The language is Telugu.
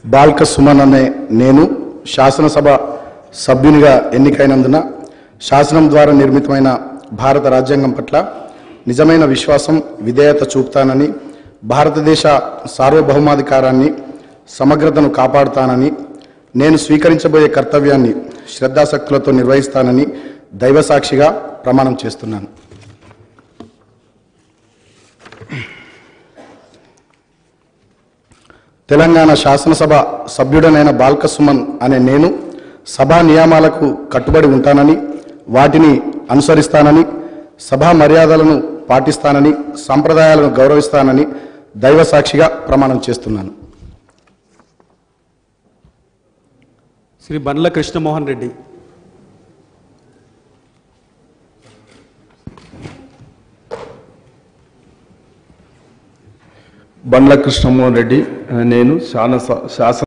బాల్క సుమన్ అనే నేను శాసనసభ సభ్యునిగా ఎన్నికైనందున శాసనం ద్వారా నిర్మితమైన భారత రాజ్యాంగం పట్ల నిజమైన విశ్వాసం విధేయత చూపుతానని, భారతదేశ సార్వభౌమాధికారాన్ని సమగ్రతను కాపాడుతానని, నేను స్వీకరించబోయే కర్తవ్యాన్ని శ్రద్ధాశక్తులతో నిర్వహిస్తానని దైవసాక్షిగా ప్రమాణం చేస్తున్నాను. తెలంగాణ శాసనసభ సభ్యుడనైన బాల్క సుమన్ అనే నేను సభా నియమాలకు కట్టుబడి ఉంటానని, వాటిని అనుసరిస్తానని, సభా మర్యాదలను పాటిస్తానని, సంప్రదాయాలను గౌరవిస్తానని దైవసాక్షిగా ప్రమాణం చేస్తున్నాను. శ్రీ బండ్ల కృష్ణమోహన్ రెడ్డి. బండ్ల కృష్ణమోహన్ రెడ్డి నేను శాసన